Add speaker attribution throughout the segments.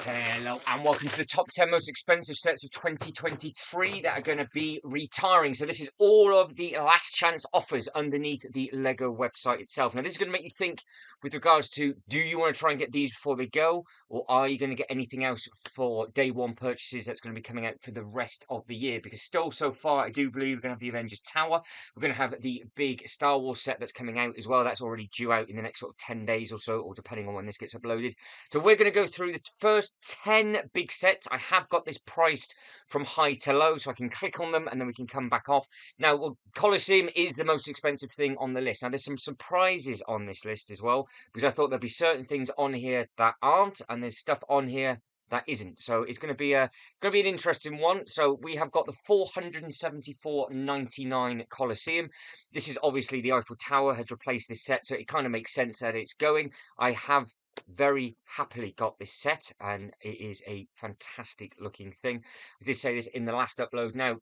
Speaker 1: Hello and welcome to the top 10 most expensive sets of 2023 that are going to be retiring. So this is all of the last chance offers underneath the Lego website itself. Now this is going to make you think with regards to, do you want to try and get these before they go, or are you going to get anything else for day one purchases that's going to be coming out for the rest of the year? Because still so far I do believe we're going to have the Avengers Tower. We're going to have the big Star Wars set that's coming out as well. That's already due out in the next sort of 10 days or so, or depending on when this gets uploaded. So we're going to go through the first 10 big sets. I have got this priced from high to low, so I can click on them and then we can come back off. Now, Colosseum is the most expensive thing on the list. Now, there's some surprises on this list as well, because I thought there'd be certain things on here that aren't, and there's stuff on here that isn't. So it's going to be an interesting one. So we have got the 474.99 Colosseum. This is obviously the Eiffel Tower has replaced this set, so it kind of makes sense that it's going. I have very happily got this set, and it is a fantastic looking thing. I did say this in the last upload. Now,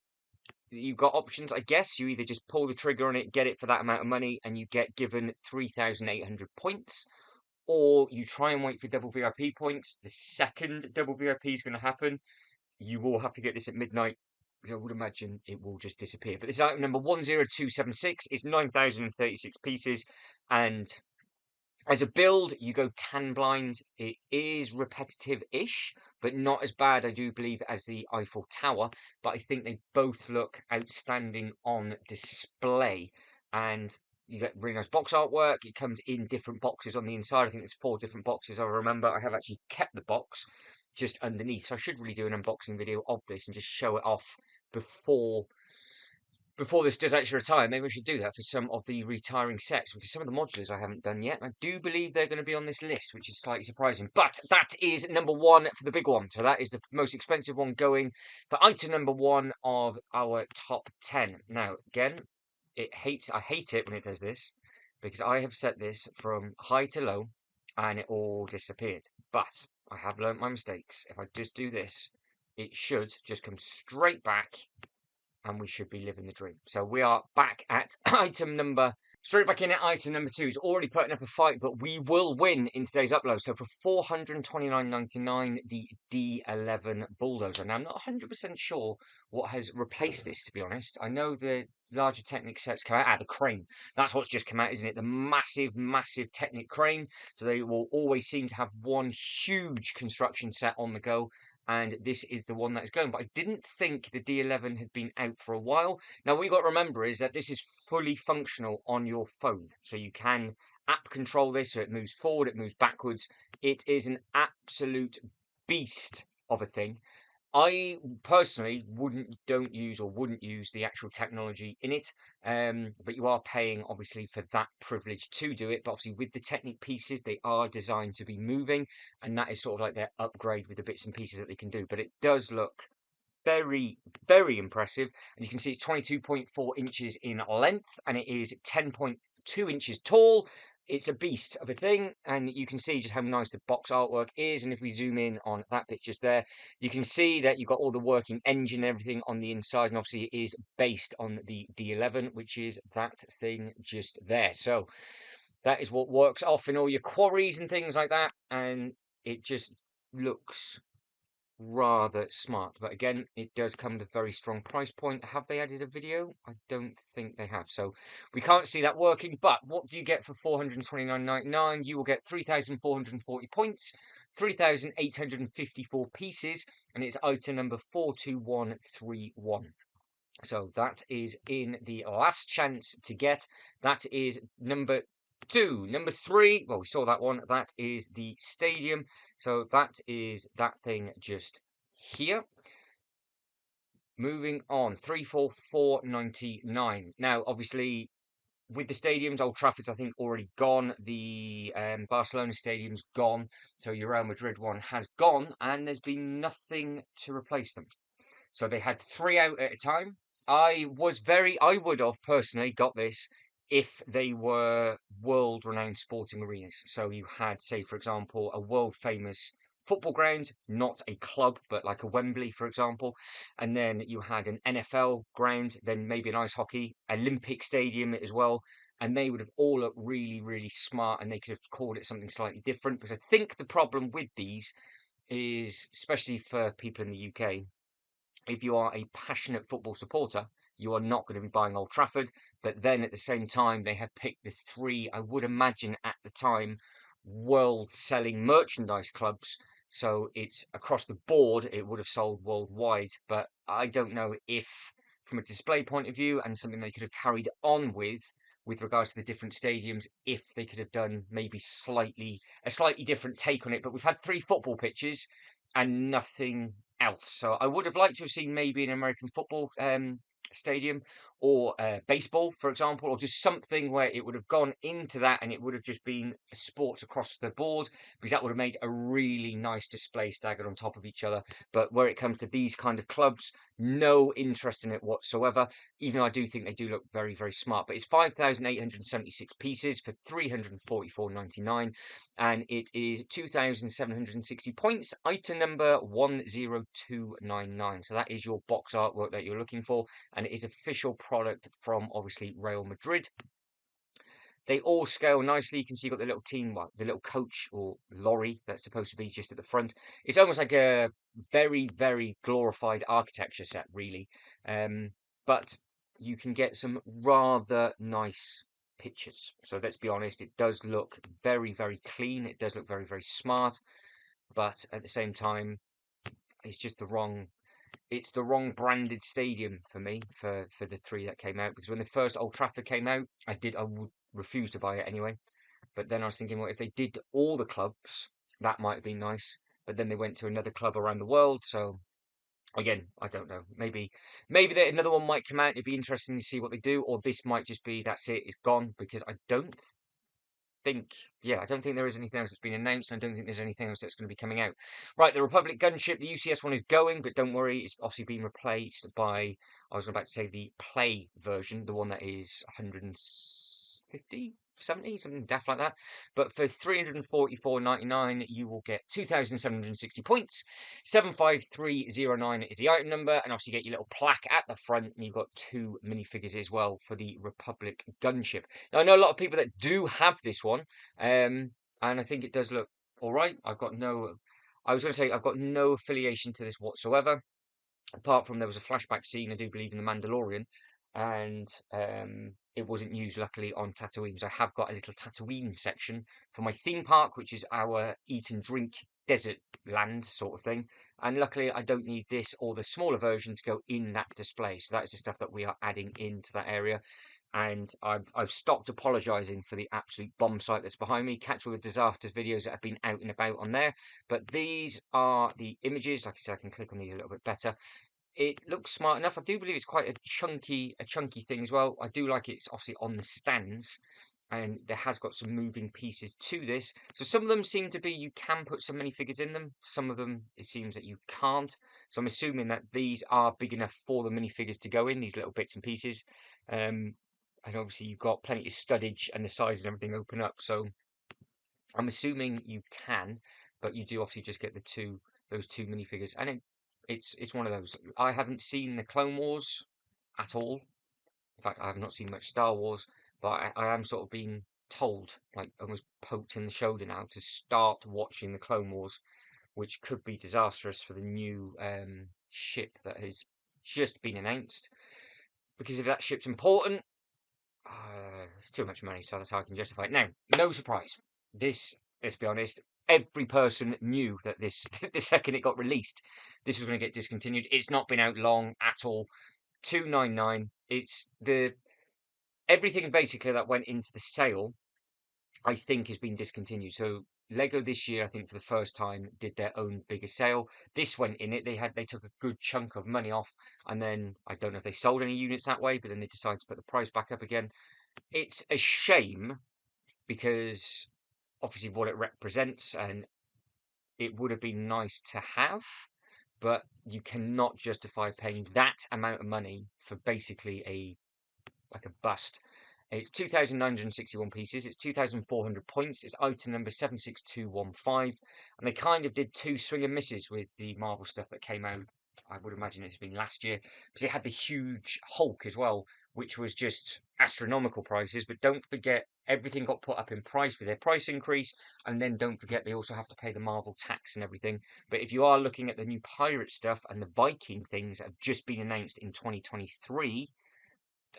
Speaker 1: you've got options, I guess. You either just pull the trigger on it, get it for that amount of money, and you get given 3,800 points, or you try and wait for double VIP points. The second double VIP is going to happen, you will have to get this at midnight, because I would imagine it will just disappear. But this is item number 10276. It's 9,036 pieces, and as a build, you go tan blind. It is repetitive-ish, but not as bad, I do believe, as the Eiffel Tower. But I think they both look outstanding on display. And you get really nice box artwork. It comes in different boxes on the inside. I think there's 4 different boxes. I remember I have actually kept the box just underneath. So I should really do an unboxing video of this and just show it off before this does actually retire. Maybe we should do that for some of the retiring sets, because some of the modulars I haven't done yet. I do believe they're going to be on this list, which is slightly surprising. But that is number 1 for the big one. So that is the most expensive one going for item number 1 of our top 10. Now, again, I hate it when it does this, because I have set this from high to low and it all disappeared. But I have learnt my mistakes. If I just do this, it should just come straight back and we should be living the dream. So we are back at straight back in at item number 2. It's already putting up a fight, but we will win in today's upload. So for 429.99, the D11 Bulldozer. Now, I'm not 100% sure what has replaced this, to be honest. I know the larger Technic sets come out. The crane. That's what's just come out, isn't it? The massive, massive Technic crane. So they will always seem to have one huge construction set on the go, and this is the one that is going. But I didn't think the D11 had been out for a while. Now, what you've got to remember is that this is fully functional on your phone. So you can app control this, so it moves forward, it moves backwards. It is an absolute beast of a thing. I personally wouldn't use the actual technology in it, but you are paying obviously for that privilege to do it. But obviously with the Technic pieces, they are designed to be moving, and that is sort of like their upgrade with the bits and pieces that they can do. But it does look very, very impressive, and you can see it's 22.4 inches in length, and it is 10.2 inches tall. It's a beast of a thing, and you can see just how nice the box artwork is. And if we zoom in on that bit just there, you can see that you've got all the working engine and everything on the inside, and obviously it is based on the D11, which is that thing just there. So that is what works off in all your quarries and things like that, and it just looks rather smart. But again, it does come with a very strong price point. Have they added a video? I don't think they have, so we can't see that working. But what do you get for 429.99? You will get 3,440 points, 3,854 pieces, and it's item number 42131. So that is in the last chance to get. That is number 2. Number 3, well, we saw that one. That is the stadium. So that is that thing just here. Moving on, 344.99. Now, obviously, with the stadiums, Old Trafford's, I think, already gone. The Barcelona stadium's gone. So your Real Madrid one has gone, and there's been nothing to replace them. So they had 3 out at a time. I would have personally got this if they were world-renowned sporting arenas. So you had, say, for example, a world-famous football ground, not a club, but like a Wembley, for example. And then you had an NFL ground, then maybe an ice hockey, Olympic stadium as well. And they would have all looked really, really smart, and they could have called it something slightly different. Because I think the problem with these is, especially for people in the UK, if you are a passionate football supporter, you are not going to be buying Old Trafford. But then at the same time, they have picked the three, I would imagine at the time, world selling merchandise clubs. So it's across the board, it would have sold worldwide. But I don't know if, from a display point of view and something they could have carried on with regards to the different stadiums, if they could have done maybe a slightly different take on it. But we've had three football pitches and nothing else. So I would have liked to have seen maybe an American football stadium or baseball, for example, or just something where it would have gone into that and it would have just been sports across the board, because that would have made a really nice display staggered on top of each other. But where it comes to these kind of clubs, no interest in it whatsoever, even though I do think they do look very, very smart. But it's 5,876 pieces for £344.99, and it is 2,760 points, item number 10299. So that is your box artwork that you're looking for, and it is official product from obviously Real Madrid. They all scale nicely. You can see you've got the little team, the little coach or lorry that's supposed to be just at the front. It's almost like a very, very glorified architecture set, really. But you can get some rather nice pictures. So let's be honest, it does look very, very clean. It does look very, very smart. But at the same time, it's just the wrong branded stadium for me for the three that came out, because when the first Old Trafford came out, I would refuse to buy it anyway. But then I was thinking, well, if they did all the clubs, that might have been nice. But then they went to another club around the world, so again, I don't know. Maybe another one might come out. It'd be interesting to see what they do, or this might just be that's it, it's gone, because I don't think, I don't think there is anything else that's been announced, and I don't think there's anything else that's going to be coming out. Right, the Republic gunship, the UCS one is going, but don't worry, it's obviously been replaced by, I was about to say the Play version, the one that is 150, 70, something daft like that. But for £344.99, you will get 2,760 points. 75309 is the item number, and obviously you get your little plaque at the front, and you've got two minifigures as well for the Republic gunship. Now, I know a lot of people that do have this one, and I think it does look all right. I was going to say I've got no affiliation to this whatsoever, apart from there was a flashback scene, I do believe, in The Mandalorian, and it wasn't used, luckily, on Tatooine. So I have got a little Tatooine section for my theme park, which is our eat and drink desert land sort of thing. And luckily, I don't need this or the smaller version to go in that display. So that is the stuff that we are adding into that area. And I've stopped apologising for the absolute bomb site that's behind me. Catch all the disasters videos that have been out and about on there. But these are the images. Like I said, I can click on these a little bit better. It looks smart enough. I do believe it's quite a chunky thing as well. I do like it's obviously on the stands, and there has got some moving pieces to this. So some of them seem to be you can put some minifigures in them. Some of them it seems that you can't. So I'm assuming that these are big enough for the minifigures to go in, these little bits and pieces. And obviously you've got plenty of studdage and the size and everything open up. So I'm assuming you can, but you do obviously just get those two minifigures, and it's one of those. I haven't seen the Clone Wars at all. In fact, I have not seen much Star Wars, but I am sort of being told, like almost poked in the shoulder now, to start watching the Clone Wars, which could be disastrous for the new ship that has just been announced. Because if that ship's important, it's too much money, so that's how I can justify it. Now, no surprise. This, let's be honest, every person knew that this, the second it got released, this was going to get discontinued. It's not been out long at all. 299. It's everything basically that went into the sale, I think, has been discontinued. So Lego this year, I think for the first time, did their own bigger sale. This went in it. They took a good chunk of money off, and then I don't know if they sold any units that way, but then they decided to put the price back up again. It's a shame, because obviously what it represents, and it would have been nice to have, but you cannot justify paying that amount of money for basically a bust. It's 2,961 pieces. It's 2,400 points. It's item number 76215. And they kind of did two swing and misses with the Marvel stuff that came out. I would imagine it's been last year, because it had the huge Hulk as well, which was just astronomical prices, but don't forget everything got put up in price with their price increase, and then don't forget they also have to pay the Marvel tax and everything. But if you are looking at the new pirate stuff and the Viking things that have just been announced in 2023,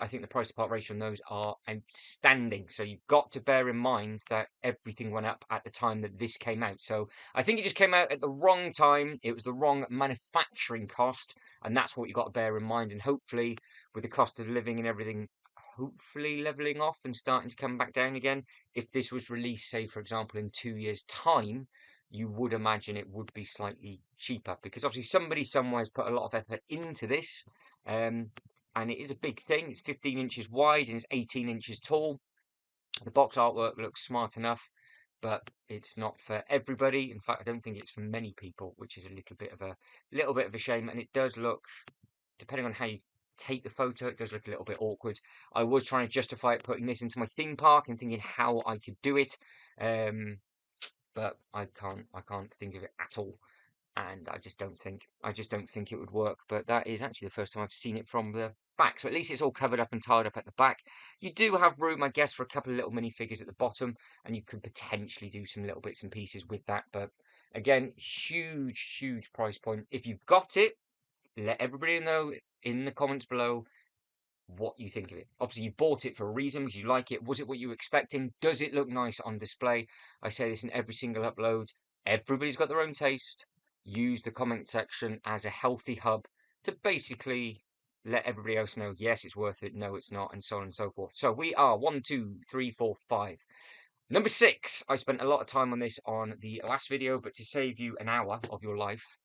Speaker 1: I think the price to part ratio on those are outstanding. So you've got to bear in mind that everything went up at the time that this came out. So I think it just came out at the wrong time. It was the wrong manufacturing cost, and that's what you got to bear in mind. And hopefully, with the cost of living and everything, hopefully leveling off and starting to come back down again. If this was released, say for example, in 2 years' time, you would imagine it would be slightly cheaper because obviously somebody somewhere has put a lot of effort into this. And it is a big thing. It's 15 inches wide and it's 18 inches tall. The box artwork looks smart enough, but it's not for everybody. In fact, I don't think it's for many people, which is a little bit of a shame. And it does look, depending on how you take the photo, it does look a little bit awkward. I was trying to justify it putting this into my theme park and thinking how I could do it, but I can't think of it at all. And I just don't think it would work. But that is actually the first time I've seen it from the back. So at least it's all covered up and tied up at the back. You do have room, I guess, for a couple of little minifigures at the bottom, and you could potentially do some little bits and pieces with that. But again, huge price point. If you've got it, let everybody know in the comments below what you think of it. Obviously, you bought it for a reason because you like it. Was it what you were expecting? Does it look nice on display? I say this in every single upload. Everybody's got their own taste. Use the comment section as a healthy hub to basically let everybody else know, yes, it's worth it, no, it's not, and so on and so forth. So we are 1, 2, 3, 4, 5. Number 6, I spent a lot of time on this on the last video, but to save you an hour of your life,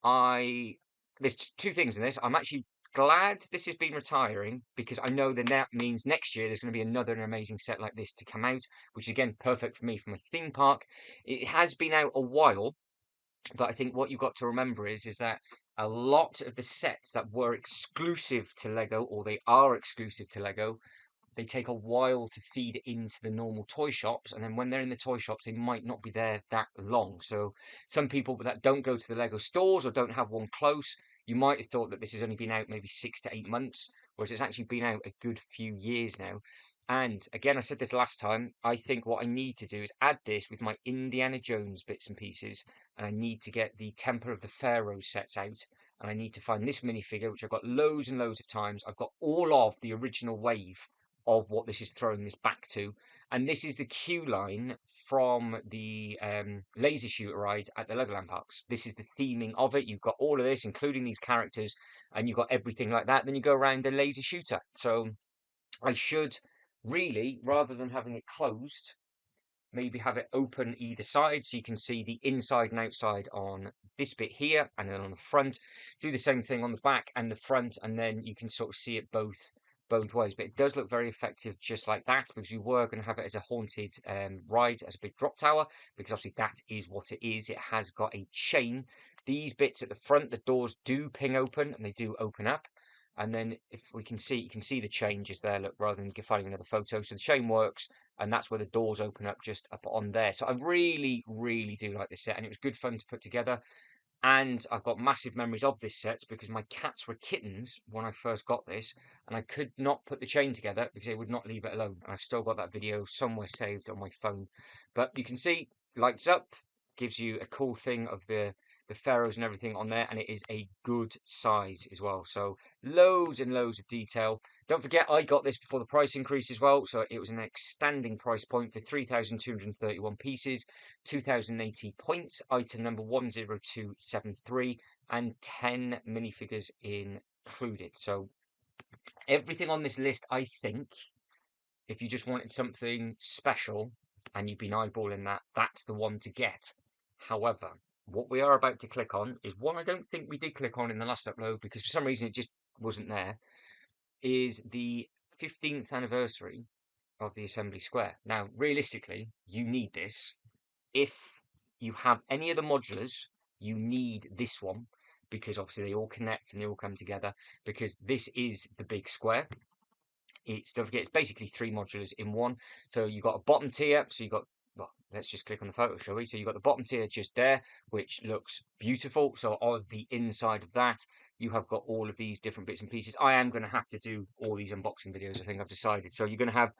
Speaker 1: there's two things in this. I'm actually glad this has been retiring because I know that means next year there's going to be another amazing set like this to come out, which is again perfect for me for my theme park. It has been out a while, but I think what you've got to remember is that a lot of the sets that were exclusive to Lego, or they are exclusive to Lego, they take a while to feed into the normal toy shops, and then when they're in the toy shops they might not be there that long. So some people that don't go to the Lego stores or don't have one close, you might have thought that this has only been out maybe 6 to 8 months, whereas it's actually been out a good few years now. And again, I said this last time, I think what I need to do is add this with my Indiana Jones bits and pieces, and I need to get the Temple of the Pharaoh sets out, and I need to find this minifigure, which I've got loads and loads of times. I've got all of the original wave of what this is throwing this back to. And this is the queue line from the laser shooter ride at the Legoland parks. This is the theming of it. You've got all of this, including these characters, and you've got everything like that. Then you go around the laser shooter. So I should really, rather than having it closed, maybe have it open either side so you can see the inside and outside on this bit here, and then on the front do the same thing on the back and the front, and then you can sort of see it both ways. But it does look very effective just like that, because we were going to have it as a haunted ride, as a big drop tower, because obviously that is what it is. It has got a chain. These bits at the front, the doors do ping open and they do open up. And then if we can see, you can see the chain just there, look, rather than finding another photo. So the chain works, and that's where the doors open up just up on there. So I really do like this set, and it was good fun to put together. And I've got massive memories of this set because my cats were kittens when I first got this, and I could not put the chain together because they would not leave it alone. And I've still got that video somewhere saved on my phone. But you can see, lights up, gives you a cool thing of the pharaohs and everything on there, and it is a good size as well. So loads and loads of detail. Don't forget, I got this before the price increase as well, so it was an outstanding price point for 3,231 pieces, 2,080 points, item number 10273, and 10 minifigures included. So everything on this list, I think, if you just wanted something special and you've been eyeballing that, that's the one to get. However, what we are about to click on is one I don't think we did click on in the last upload because for some reason it just wasn't there, is the 15th anniversary of the Assembly Square. Now, realistically, you need this. If you have any of the modulars, you need this one because obviously they all connect and they all come together, because this is the big square. Don't forget, it's basically 3 modulars in one. So you've got a bottom tier, so you've got, well, let's just click on the photo, shall we? So you've got the bottom tier just there, which looks beautiful. So on the inside of that, you have got all of these different bits and pieces. I am going to have to do all these unboxing videos, I think I've decided. So you're going to have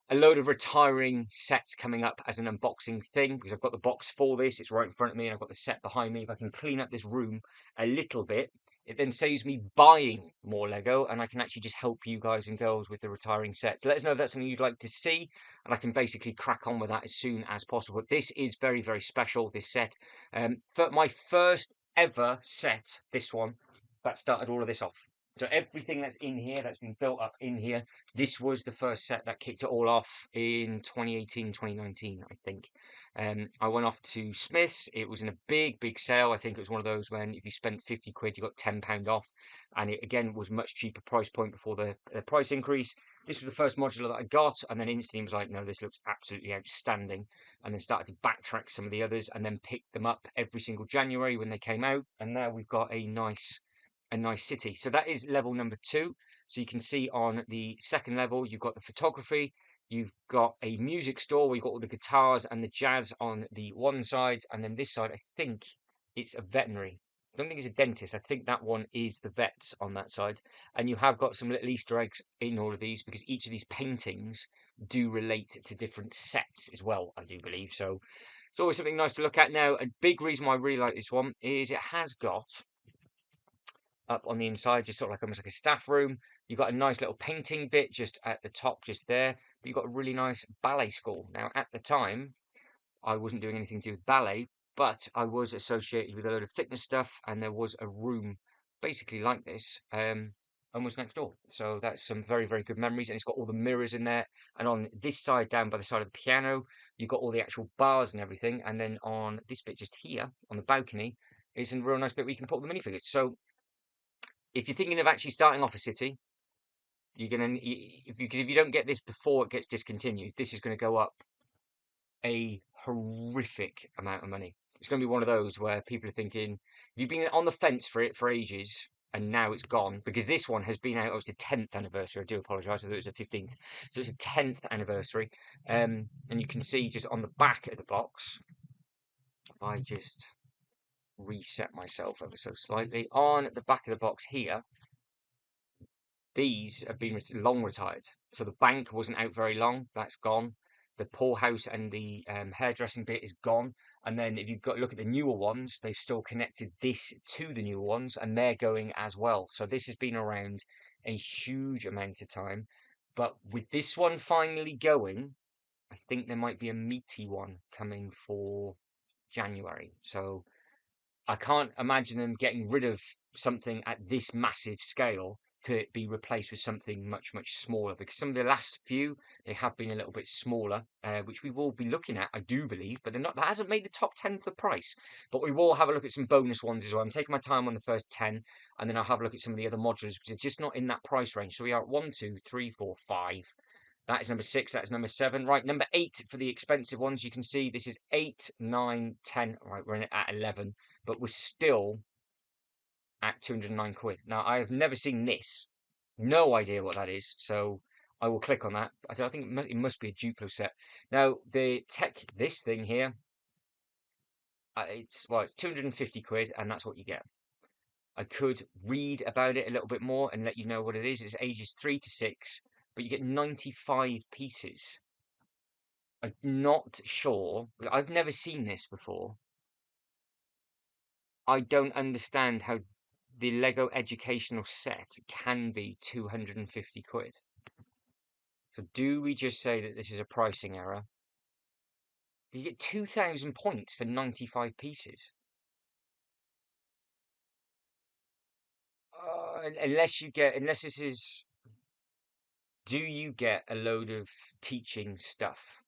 Speaker 1: a load of retiring sets coming up as an unboxing thing, because I've got the box for this. It's right in front of me, and I've got the set behind me. If I can clean up this room a little bit, it then saves me buying more Lego, and I can actually just help you guys and girls with the retiring sets. Let us know if that's something you'd like to see, and I can basically crack on with that as soon as possible. This is very, very special, this set. For my first ever set, this one, that started all of this off. So everything that's in here, that's been built up in here, this was the first set that kicked it all off in 2018, 2019, I think. I went off to Smith's. It was in a big, big sale. I think it was one of those when if you spent 50 quid, you got £10 off. And it, again, was much cheaper price point before the price increase. This was the first modular that I got, and then instantly was like, no, this looks absolutely outstanding. And then started to backtrack some of the others and then picked them up every single January when they came out. And now we've got a nice city. So that is level number 2. So you can see on the second level, you've got the photography, you've got a music store where you've got all the guitars and the jazz on the one side, and then this side, I think it's a veterinary. I don't think it's a dentist. I think that one is the vets on that side. And you have got some little Easter eggs in all of these because each of these paintings do relate to different sets as well, I do believe. So it's always something nice to look at. Now, a big reason why I really like this one is it has got up on the inside, just sort of like almost like a staff room. You've got a nice little painting bit just at the top, just there. But you've got a really nice ballet school. Now, at the time, I wasn't doing anything to do with ballet, but I was associated with a load of fitness stuff, and there was a room basically like this, almost next door. So that's some very, very good memories, and it's got all the mirrors in there. And on this side, down by the side of the piano, you've got all the actual bars and everything. And then on this bit just here, on the balcony, is a real nice bit where you can put all the minifigures. So if you're thinking of actually starting off a city, you're gonna because if you don't get this before it gets discontinued, this is going to go up a horrific amount of money. It's going to be one of those where people are thinking, you've been on the fence for it for ages, and now it's gone, because this one has been out. It was the 10th anniversary. I do apologise. I thought it was the 15th. So it's a 10th anniversary. And you can see just on the back of the box, if I just reset myself ever so slightly, on the back of the box here, these have been long retired. So the bank wasn't out very long. That's gone. The poorhouse and the hairdressing bit is gone. And then if you've got look at the newer ones, they've still connected this to the newer ones, and they're going as well. So this has been around a huge amount of time. But with this one finally going, I think there might be a meaty one coming for January. So I can't imagine them getting rid of something at this massive scale to be replaced with something much, much smaller, because some of the last few, they have been a little bit smaller, which we will be looking at, I do believe, but they're not, that hasn't made the top 10 for the price. But we will have a look at some bonus ones as well. I'm taking my time on the first 10, and then I'll have a look at some of the other modulars, because they're just not in that price range. So we are at 1, 2, 3, 4, 5. That is number 6. That is number 7. Right, number 8 for the expensive ones. You can see this is 8, 9, 10. Right, we're in at 11, but we're still at 209 quid. Now, I have never seen this. No idea what that is. So I will click on that. I think it must be a Duplo set. Now, this thing here, it's 250 quid, and that's what you get. I could read about it a little bit more and let you know what it is. It's ages 3 to 6, but you get 95 pieces. I'm not sure. I've never seen this before. I don't understand how the Lego educational set can be 250 quid. So do we just say that this is a pricing error? You get 2,000 points for 95 pieces. Unless this is, do you get a load of teaching stuff?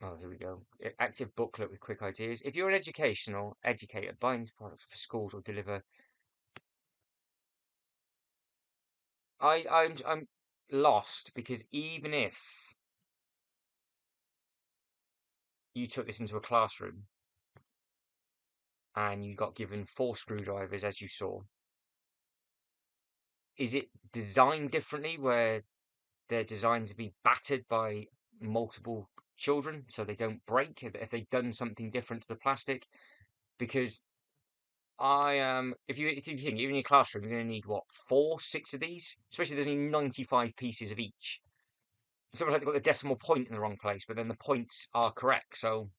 Speaker 1: Oh, here we go. Active booklet with quick ideas. If you're an educational educator buying these products for schools or deliver, I'm lost, because even if you took this into a classroom and you got given 4 screwdrivers, as you saw, is it designed differently where they're designed to be battered by multiple children so they don't break if they've done something different to the plastic. Because if you think even in your classroom, you're going to need what, 4, 6 of these, especially there's only 95 pieces of each. It's almost like they've got the decimal point in the wrong place, but then the points are correct. So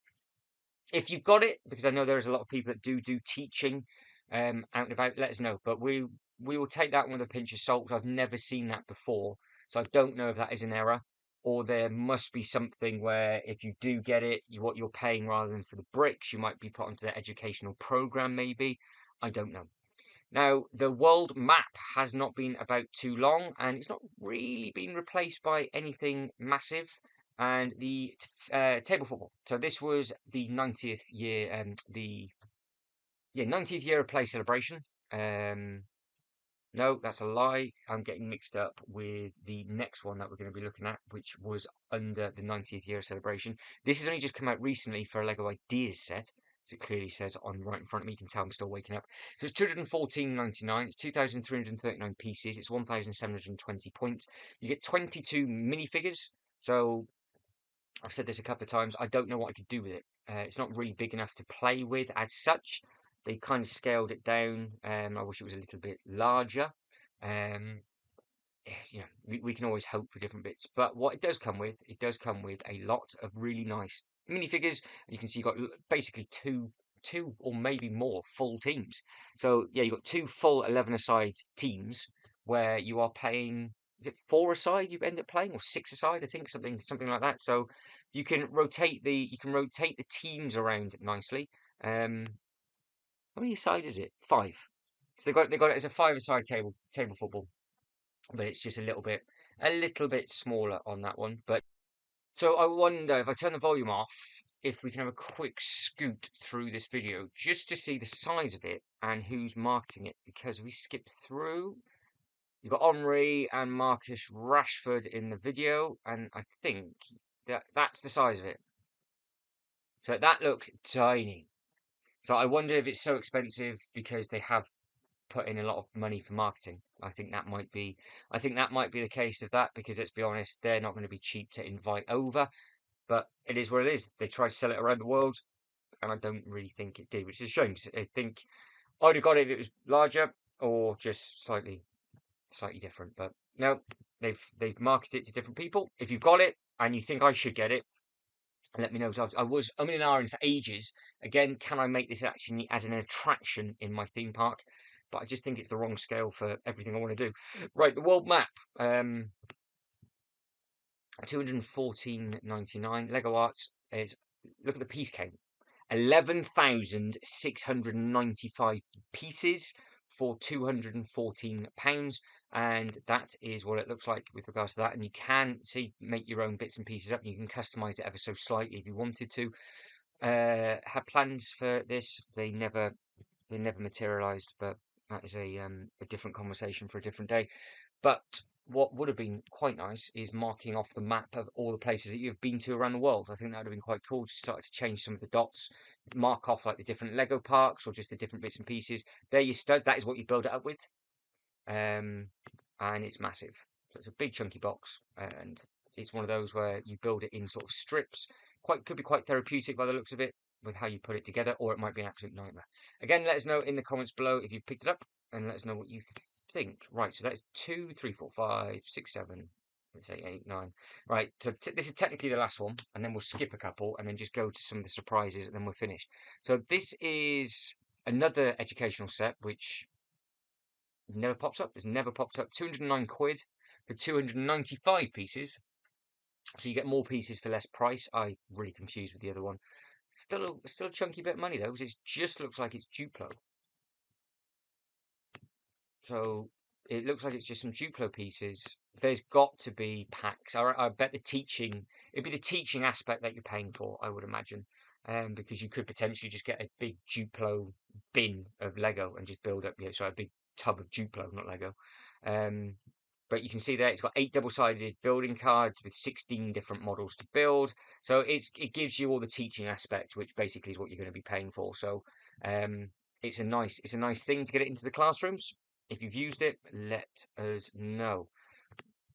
Speaker 1: if you've got it, because I know there's a lot of people that do teaching out and about, let us know. But we will take that one with a pinch of salt. I've never seen that before, so I don't know if that is an error, or there must be something where if you do get it, what you're paying rather than for the bricks, you might be put onto the educational program. Maybe, I don't know. Now, the world map has not been about too long, and it's not really been replaced by anything massive. And the table football. So this was the 90th year, 90th year of play celebration. No, that's a lie. I'm getting mixed up with the next one that we're going to be looking at, which was under the 90th year of celebration. This has only just come out recently for a Lego Ideas set, as it clearly says on right in front of me. You can tell I'm still waking up. So it's 214.99. It's 2,339 pieces. It's 1,720 points. You get 22 minifigures. So I've said this a couple of times. I don't know what I could do with it. It's not really big enough to play with as such. They kind of scaled it down. I wish it was a little bit larger. Um, we can always hope for different bits. But what it does come with a lot of really nice minifigures. You can see you've got basically two or maybe more full teams. So yeah, you've got 2 full 11-a-side teams where you are playing. Is it 4 a side you end up playing, or 6 a side? I think something like that. So you can rotate the teams around nicely. How many side is it? 5. So they got it as a 5-a-side table football, but it's just a little bit smaller on that one. But so I wonder if I turn the volume off, if we can have a quick scoot through this video just to see the size of it and who's marketing it, because we skipped through. You've got Henri and Marcus Rashford in the video, and I think that's the size of it. So that looks tiny. So I wonder if it's so expensive because they have put in a lot of money for marketing. I think that might be the case of that, because let's be honest, they're not going to be cheap to invite over. But it is what it is. They tried to sell it around the world, and I don't really think it did, which is a shame. I think I'd have got it if it was larger or just slightly different. But no, they've marketed it to different people. If you've got it and you think I should get it, let me know. I was umming and ahhing for ages. Again, can I make this actually as an attraction in my theme park? But I just think it's the wrong scale for everything I want to do. Right, the world map. 214.99. Lego Arts is, look at the piece count. 11,695 pieces for £214, and that is what it looks like with regards to that. And you can make your own bits and pieces up, and you can customize it ever so slightly if you wanted to. Had plans for this, they never materialized, but that is a different conversation for a different day. But what would have been quite nice is marking off the map of all the places that you've been to around the world. I think that would have been quite cool to start to change some of the dots, mark off like the different Lego parks or just the different bits and pieces. There you stud. That is what you build it up with. And it's massive. So it's a big chunky box, and it's one of those where you build it in sort of strips. Could be quite therapeutic by the looks of it with how you put it together, or it might be an absolute nightmare. Again, let us know in the comments below if you've picked it up, and let us know what you think. Right, so that's 2, 3, 4, 5, 6, 7. Let's say 8, 9. Right, so this is technically the last one, and then we'll skip a couple, and then just go to some of the surprises, and then we're finished. So this is another educational set, which never pops up. It's never popped up. 209 quid for 295 pieces. So you get more pieces for less price. I'm really confused with the other one. Still a chunky bit of money though, because it just looks like it's Duplo. So it looks like it's just some Duplo pieces. There's got to be packs. I bet it'd be the teaching aspect that you're paying for, I would imagine. Because you could potentially just get a big Duplo bin of Lego and just build up, a big tub of Duplo, not Lego. But you can see there it's got 8 double-sided building cards with 16 different models to build. So it gives you all the teaching aspect, which basically is what you're going to be paying for. So it's a nice thing to get it into the classrooms. If you've used it, let us know.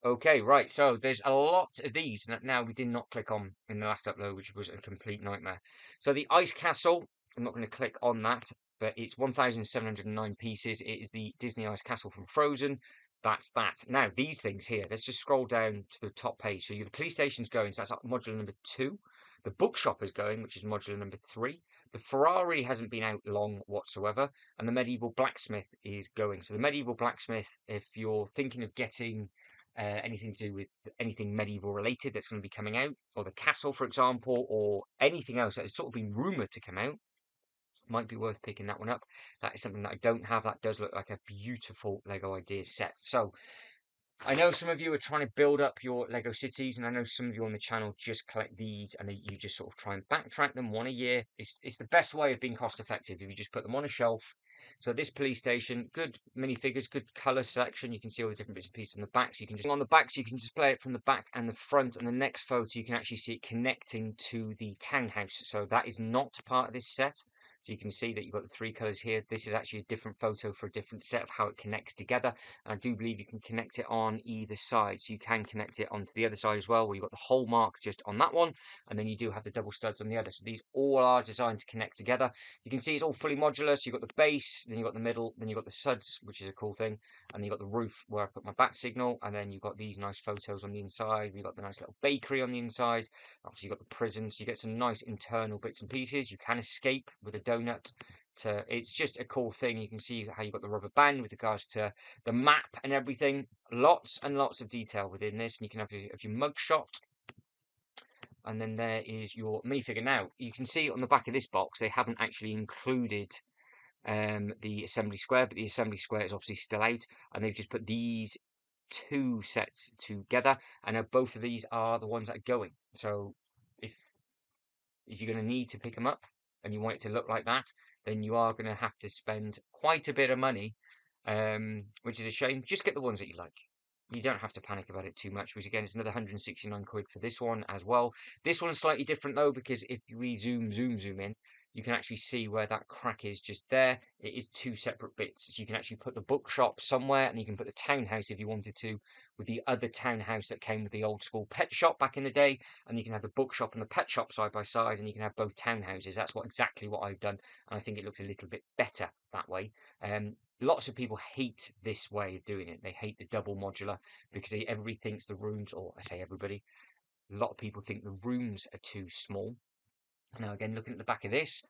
Speaker 1: Okay, right. So there's a lot of these that now we did not click on in the last upload, which was a complete nightmare. So the Ice Castle, I'm not going to click on that, but it's 1,709 pieces. It is the Disney Ice Castle from Frozen. That's that. Now, these things here, let's just scroll down to the top page. So the police station's going, so that's up modular number 2. The bookshop is going, which is modular number 3. The Ferrari hasn't been out long whatsoever, and the medieval blacksmith is going. So the medieval blacksmith, if you're thinking of getting anything to do with anything medieval related that's going to be coming out, or the castle, for example, or anything else that has sort of been rumoured to come out, might be worth picking that one up. That is something that I don't have. That does look like a beautiful Lego Ideas set. So I know some of you are trying to build up your Lego cities, and I know some of you on the channel just collect these and you just sort of try and backtrack them one a year. It's the best way of being cost effective if you just put them on a shelf. So this police station, good minifigures, good colour selection. You can see all the different bits and pieces on the back. So you can just on the back, so you can display it from the back and the front. And the next photo, you can actually see it connecting to the townhouse. So that is not part of this set. So you can see that you've got the 3 colours here. This is actually a different photo for a different set of how it connects together. And I do believe you can connect it on either side. So you can connect it onto the other side as well, where you've got the hole mark just on that one. And then you do have the double studs on the other. So these all are designed to connect together. You can see it's all fully modular. So you've got the base, then you've got the middle, then you've got the studs, which is a cool thing. And then you've got the roof where I put my bat signal. And then you've got these nice photos on the inside. You've got the nice little bakery on the inside. Obviously you've got the prison. So you get some nice internal bits and pieces. You can escape with a donut. It's just a cool thing. You can see how you've got the rubber band with regards to the map and everything. Lots and lots of detail within this. And you can have your mug shot. And then there is your minifigure. Now, you can see on the back of this box, they haven't actually included the assembly square, but the assembly square is obviously still out. And they've just put these 2 sets together. And now both of these are the ones that are going. So if you're going to need to pick them up and you want it to look like that, then you are going to have to spend quite a bit of money, which is a shame. Just get the ones that you like. You don't have to panic about it too much, because again, it's another 169 quid for this one as well. This one's slightly different though, because if we zoom in, you can actually see where that crack is just there. It is 2 separate bits. So you can actually put the bookshop somewhere, and you can put the townhouse if you wanted to, with the other townhouse that came with the old school pet shop back in the day. And you can have the bookshop and the pet shop side by side, and you can have both townhouses. That's exactly what I've done, and I think it looks a little bit better that way. Lots of people hate this way of doing it. They hate the double modular because everybody thinks the rooms, or I say everybody, a lot of people think the rooms are too small. Now, again, looking at the back of this,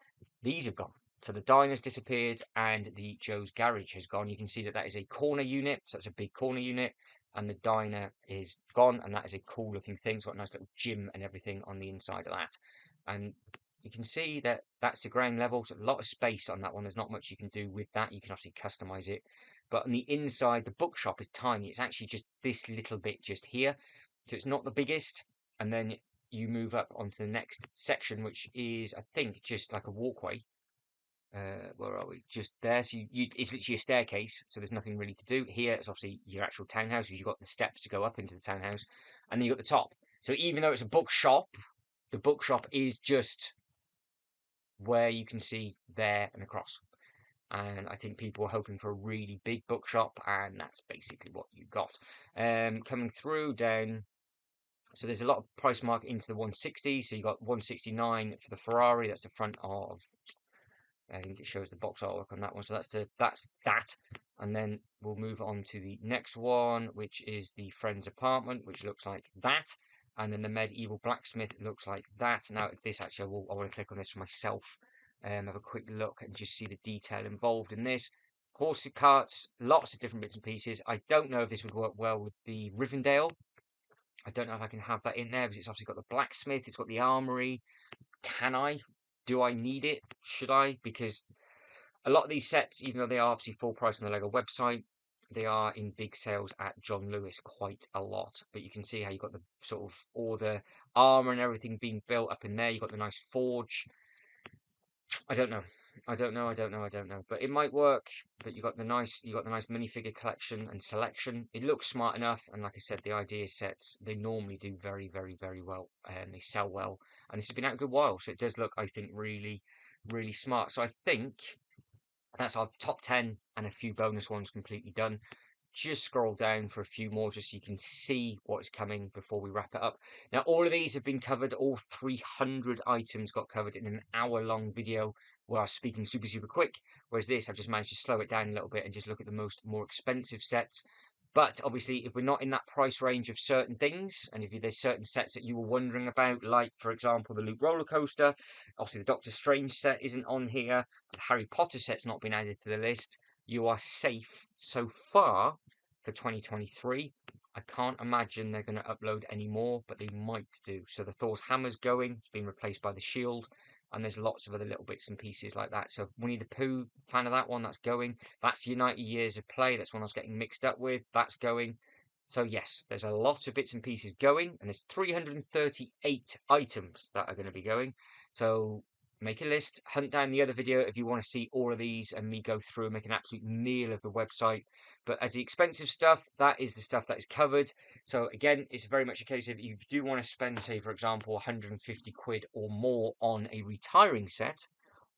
Speaker 1: these have gone. So the diner's disappeared and the Joe's Garage has gone. You can see that that is a corner unit, so it's a big corner unit, and the diner is gone, and that is a cool looking thing. It's got a nice little gym and everything on the inside of that. And you can see that that's the ground level, so a lot of space on that one. There's not much you can do with that. You can obviously customize it. But on the inside, the bookshop is tiny. It's actually just this little bit just here. So it's not the biggest. And then you move up onto the next section, which is, I think, just like a walkway. Where are we? Just there. So it's literally a staircase, so there's nothing really to do. Here it's obviously your actual townhouse, because you've got the steps to go up into the townhouse, and then you've got the top. So even though it's a bookshop, the bookshop is just where you can see there and across. And I think people were hoping for a really big bookshop, and that's basically what you got. Coming through down. So there's a lot of price mark into the 160. So you got 169 for the Ferrari. That's the front of. I think it shows the box artwork on that one. So that's that. And then we'll move on to the next one, which is the friend's apartment, which looks like that. And then the medieval blacksmith looks like that. Now this actually, I want to click on this for myself. Have a quick look and just see the detail involved in this. Horse carts, lots of different bits and pieces. I don't know if this would work well with the Rivendell. I don't know if I can have that in there, because it's obviously got the blacksmith, it's got the armory. Can I? Do I need it? Should I? Because a lot of these sets, even though they are obviously full price on the Lego website, they are in big sales at John Lewis quite a lot. But you can see how you've got the sort of all the armor and everything being built up in there. You've got the nice forge. I don't know. I don't know. But it might work. But you got the nice minifigure collection and selection. It looks smart enough, and like I said, the idea sets, they normally do very, very, very well, and they sell well. And this has been out a good while, so it does look, I think, really, really smart. So I think that's our top 10 and a few bonus ones completely done. just scroll down for a few more just so you can see what is coming before we wrap it up. Now, all of these have been covered. All 300 items got covered in an hour-long video where I was speaking super, super quick. Whereas this, I've just managed to slow it down a little bit and just look at the more expensive sets. But obviously, if we're not in that price range of certain things, and if there's certain sets that you were wondering about, like, for example, the Loop Roller Coaster, obviously the Doctor Strange set isn't on here, the Harry Potter set's not been added to the list, you are safe so far for 2023. I can't imagine they're going to upload any more, but they might do. So the Thor's Hammer's going, it's been replaced by the Shield, and there's lots of other little bits and pieces like that. So Winnie the Pooh, fan of that one, that's going. That's United Years of Play, that's one I was getting mixed up with, that's going. So yes, there's a lot of bits and pieces going, and there's 338 items that are going to be going. So make a list, hunt down the other video if you want to see all of these and me go through and make an absolute meal of the website. But as the expensive stuff, that is the stuff that is covered. So again, it's very much a case of if you do want to spend, say, for example, 150 quid or more on a retiring set,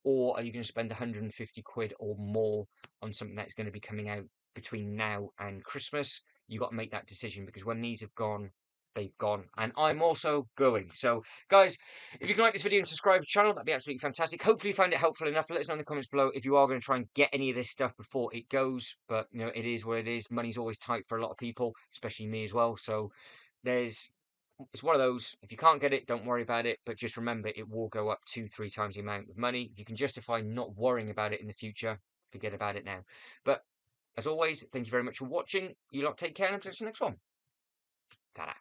Speaker 1: or are you going to spend 150 quid or more on something that's going to be coming out between now and Christmas? You've got to make that decision, because when these have gone, they've gone. And I'm also going. So, guys, if you can like this video and subscribe to the channel, that'd be absolutely fantastic. Hopefully you found it helpful enough. Let us know in the comments below if you are going to try and get any of this stuff before it goes. But, you know, it is what it is. Money's always tight for a lot of people, especially me as well. So it's one of those, if you can't get it, don't worry about it, but just remember it will go up 2-3 times the amount of money. If you can justify not worrying about it in the future, forget about it now. But as always, thank you very much for watching. You lot take care, and I'll see you next one. Ta-da.